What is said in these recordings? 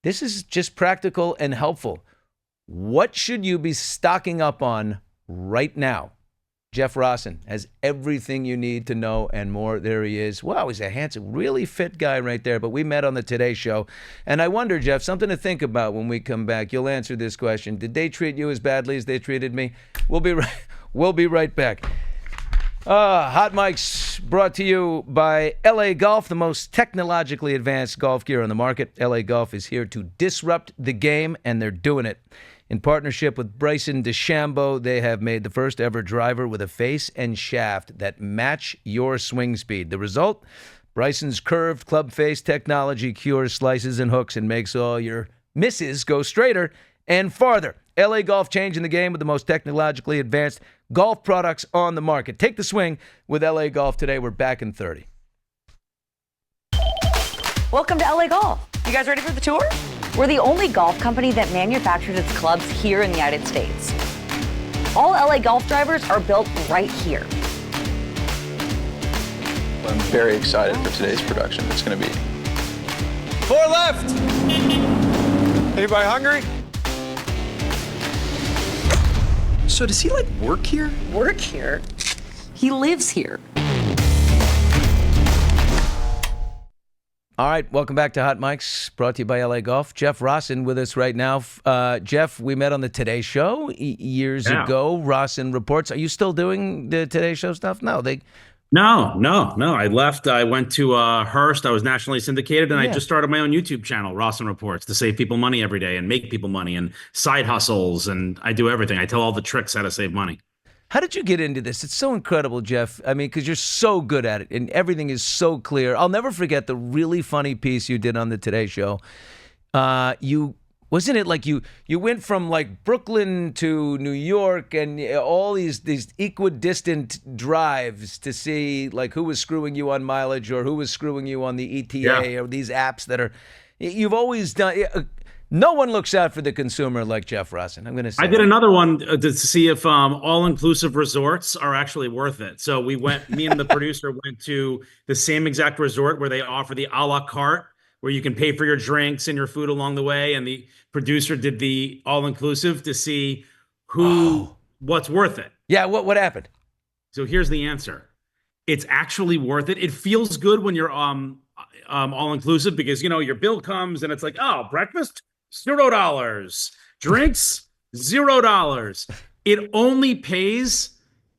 This is just practical and helpful. What should you be stocking up on right now? Jeff Rossen has everything you need to know and more. There he is. Wow, he's a handsome, really fit guy right there. But we met on the Today Show. And I wonder, Jeff, something to think about when we come back. You'll answer this question. Did they treat you as badly as they treated me? We'll be right back. Hot Mics brought to you by LA Golf, the most technologically advanced golf gear on the market. LA Golf is here to disrupt the game, and they're doing it. In partnership with Bryson DeChambeau, they have made the first ever driver with a face and shaft that match your swing speed. The result? Bryson's curved club face technology cures slices and hooks and makes all your misses go straighter and farther. LA Golf changing the game with the most technologically advanced golf products on the market. Take the swing with LA Golf today. We're back in 30. Welcome to LA Golf. You guys ready for the tour? We're the only golf company that manufactures its clubs here in the United States. All LA Golf drivers are built right here. I'm very excited for today's production. It's going to be 4 left. Anybody hungry? So does he work here? Work here? He lives here. All right, welcome back to Hot Mics, brought to you by LA Golf. Jeff Rossen with us right now. Jeff, we met on the Today Show years ago. Rossen reports. Are you still doing the Today Show stuff? No. I left. I went to Hearst. I was nationally syndicated, and I just started my own YouTube channel, Rossen Reports, to save people money every day and make people money and side hustles. And I do everything. I tell all the tricks how to save money. How did you get into this? It's so incredible, Jeff. I mean, because you're so good at it, and everything is so clear. I'll never forget the really funny piece you did on the Today Show. Wasn't it like you went from Brooklyn to New York and all these equidistant drives to see who was screwing you on mileage or who was screwing you on the ETA or these apps that are you've always done. No one looks out for the consumer like Jeff Rossen. I'm going to say. I did another one to see if all-inclusive resorts are actually worth it. So me and the producer went to the same exact resort where they offer the a la carte, where you can pay for your drinks and your food along the way. And the producer did the all-inclusive to see what's worth it. Yeah, what happened? So here's the answer. It's actually worth it. It feels good when you're all-inclusive because, your bill comes and it's like, breakfast, $0. Drinks, $0. It only pays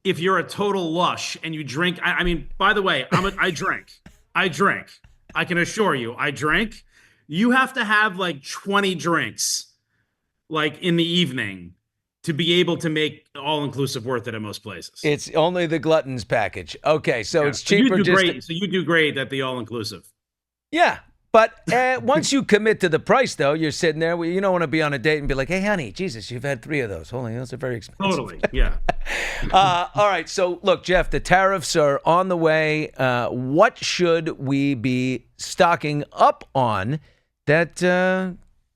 if you're a total lush and you drink. I mean, by the way, I drink. I can assure you, I drink. You have to have 20 drinks, in the evening, to be able to make all-inclusive worth it at most places. It's only the gluttons package. Okay, so it's cheaper. So you do great at the all-inclusive. Yeah, but once you commit to the price, though, you're sitting there. You don't want to be on a date and be like, "Hey, honey, Jesus, you've had 3 of those. Holy, those are very expensive." Totally, yeah. All right, so look, Jeff, the tariffs are on the way. What should we be stocking up on that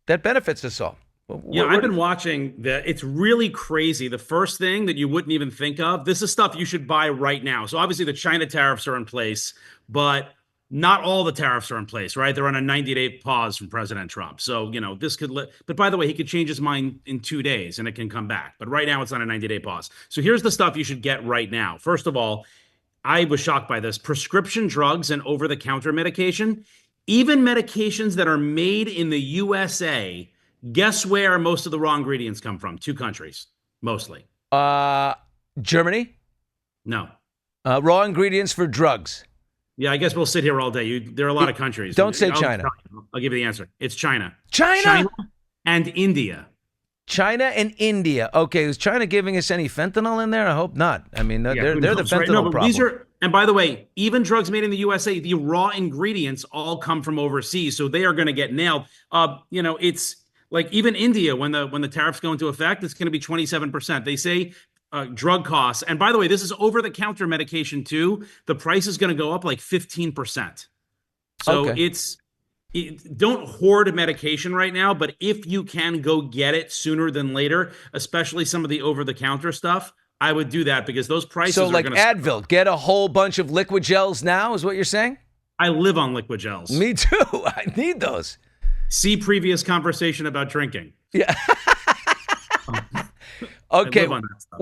benefits us all? I've been watching that. It's really crazy. The first thing that you wouldn't even think of, this is stuff you should buy right now. So obviously the China tariffs are in place, but not all the tariffs are in place, right? They're on a 90-day pause from President Trump. So, this could, but by the way, he could change his mind in 2 days and it can come back. But right now it's on a 90-day pause. So here's the stuff you should get right now. First of all, I was shocked by this. Prescription drugs and over-the-counter medication, even medications that are made in the USA, guess where most of the raw ingredients come from? 2 countries, mostly. Germany? No. Raw ingredients for drugs. Yeah, I guess we'll sit here all day. There are a lot of countries. Don't say China. I'll give you the answer. It's China. China and India. China and India. Okay, is China giving us any fentanyl in there? I hope not. I mean, they're the fentanyl problem. And by the way, even drugs made in the USA, the raw ingredients all come from overseas, so they are going to get nailed. It's even India, when the tariffs go into effect, it's going to be 27%. They say drug costs. And by the way, this is over-the-counter medication too. The price is going to go up 15%. So don't hoard medication right now, but if you can go get it sooner than later, especially some of the over-the-counter stuff, I would do that because those prices are going to... So Advil, get a whole bunch of liquid gels now is what you're saying? I live on liquid gels. Me too. I need those. See previous conversation about drinking. Yeah. I Okay. live on that stuff.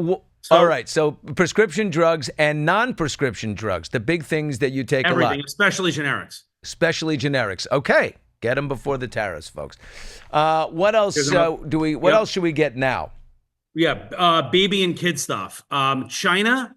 All right. So prescription drugs and non-prescription drugs, the big things that you take Everything, a lot, especially generics. especially generics. Okay. Get them before the tariffs, folks. What else Here's another- What else should we get now? Yeah, baby and kid stuff. China,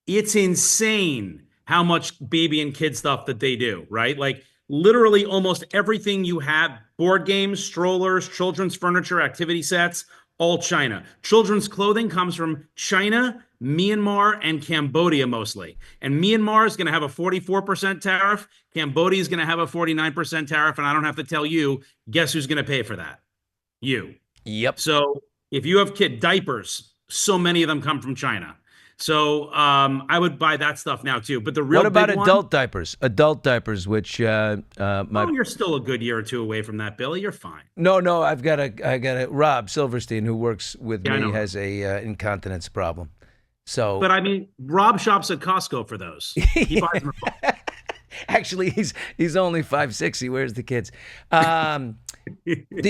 it's insane how much baby and kid stuff that they do, right? Like literally almost everything you have, board games, strollers, children's furniture, activity sets, all China. Children's clothing comes from China, Myanmar, and Cambodia mostly. And Myanmar is going to have a 44% tariff. Cambodia is going to have a 49% tariff. And I don't have to tell you, guess who's going to pay for that? You. Yep. So if you have kid diapers, so many of them come from China. So I would buy that stuff now too. But the real What about big adult diapers? Adult diapers, which you're still a good year or two away from that, Billy. You're fine. No, I got a Rob Silverstein who works with Yeah, I me know. has a incontinence problem. So But I mean, Rob shops at Costco for those. He buys them. actually he's only 5'6". He wears the kids. The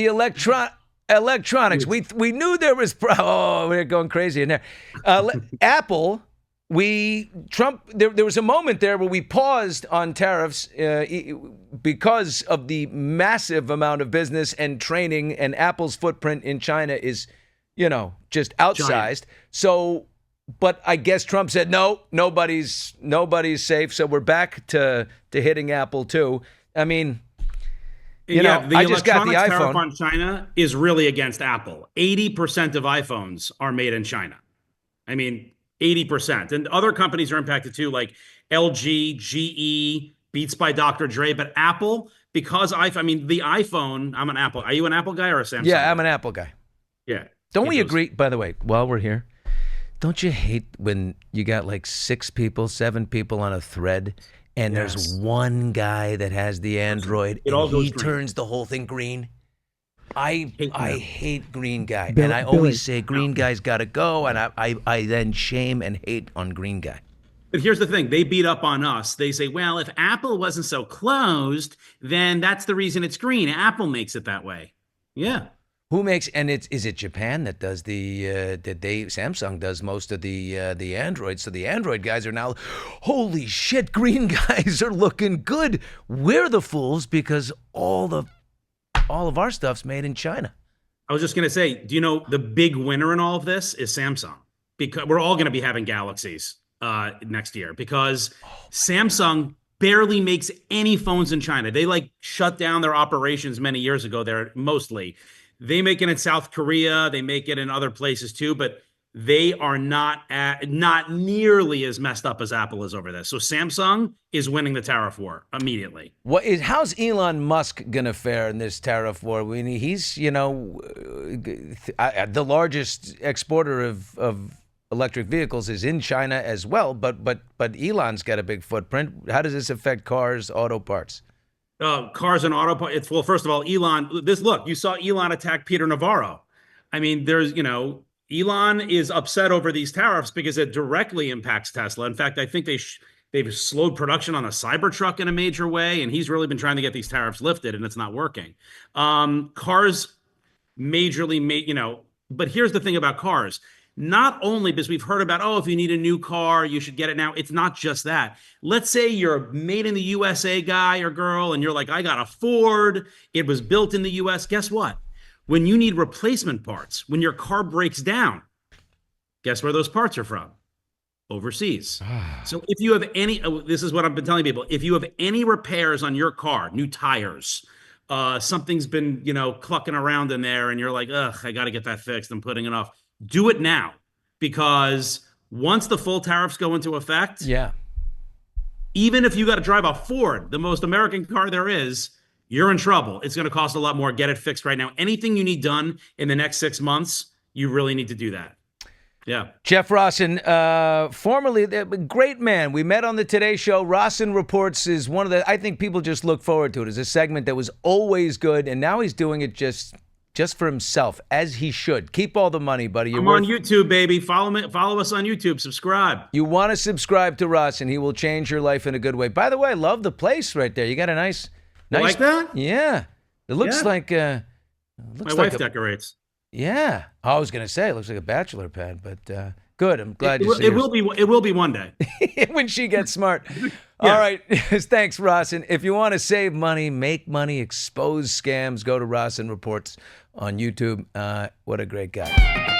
electronics. We knew there was we're going crazy in there. Apple. There was a moment there where we paused on tariffs because of the massive amount of business and training, and Apple's footprint in China is, just outsized. Giant. So, but I guess Trump said no, nobody's safe. So we're back to hitting Apple too. I mean, The I just got the electronics tariff iPhone. on China is really against Apple. 80% of iPhones are made in China. I mean, 80%. And other companies are impacted too, like LG, GE, Beats by Dr. Dre. But Apple, because the iPhone, I'm an Apple. Are you an Apple guy or a Samsung? Yeah, I'm an Apple guy. Yeah. Don't It we goes- agree, by the way, while we're here, don't you hate when you got like 7 people on a thread and Yes. there's one guy that has the Android It all and goes he green. turns the whole thing green? I Hate them. hate green guy. Bill- and I Billy. always say green guy's got to go, and I then shame and hate on green guy. But here's the thing. They beat up on us. They say, well, if Apple wasn't so closed, then that's the reason it's green. Apple makes it that way. Yeah. Who makes, and is it Japan that does Samsung does most of the Android, so the Android guys are now, holy shit, green guys are looking good. We're the fools because all of our stuff's made in China. I was just going to say, do you know the big winner in all of this is Samsung? Because we're all going to be having Galaxies next year because Samsung barely makes any phones in China. They shut down their operations many years ago there, mostly. They make it in South Korea. They make it in other places too, but they are not nearly as messed up as Apple is over this. So Samsung is winning the tariff war immediately. How's Elon Musk gonna fare in this tariff war? I mean, he's the largest exporter of electric vehicles is in China as well, but Elon's got a big footprint. How does this affect cars, auto parts? Cars and auto parts. Well, first of all, Elon. You saw Elon attack Peter Navarro. I mean, Elon is upset over these tariffs because it directly impacts Tesla. In fact, I think they've slowed production on a Cybertruck in a major way, and he's really been trying to get these tariffs lifted, and it's not working. Cars majorly, but here's the thing about cars. Not only because we've heard about, if you need a new car, you should get it now. It's not just that. Let's say you're a made in the USA guy or girl, and you're like, I got a Ford. It was built in the US. Guess what? When you need replacement parts, when your car breaks down, guess where those parts are from? Overseas. So if you have this is what I've been telling people. If you have any repairs on your car, new tires, something's been, clucking around in there, and you're like, I got to get that fixed. I'm putting it off. Do it now, because once the full tariffs go into effect, even if you got to drive a Ford, the most American car there is, you're in trouble. It's going to cost a lot more. Get it fixed right now. Anything you need done in the next 6 months, you really need to do that. Yeah. Jeff Rossen, formerly great man. We met on the Today Show. Rossen Reports is one of I think people just look forward to it. It's a segment that was always good, and now he's doing it just for himself, as he should. Keep all the money, buddy. I'm on YouTube, baby. Follow us on YouTube. Subscribe. You want to subscribe to Ross, and he will change your life in a good way. By the way, I love the place right there. You got a nice Like that? Yeah. It looks Yeah. like My looks wife like decorates. yeah. I was gonna say it looks like a bachelor pad, but good. I'm glad you see It will be. It will be one day. when she gets smart. Yeah. All right. Thanks, Rossen. If you want to save money, make money, expose scams, go to Rossen Reports on YouTube. What a great guy.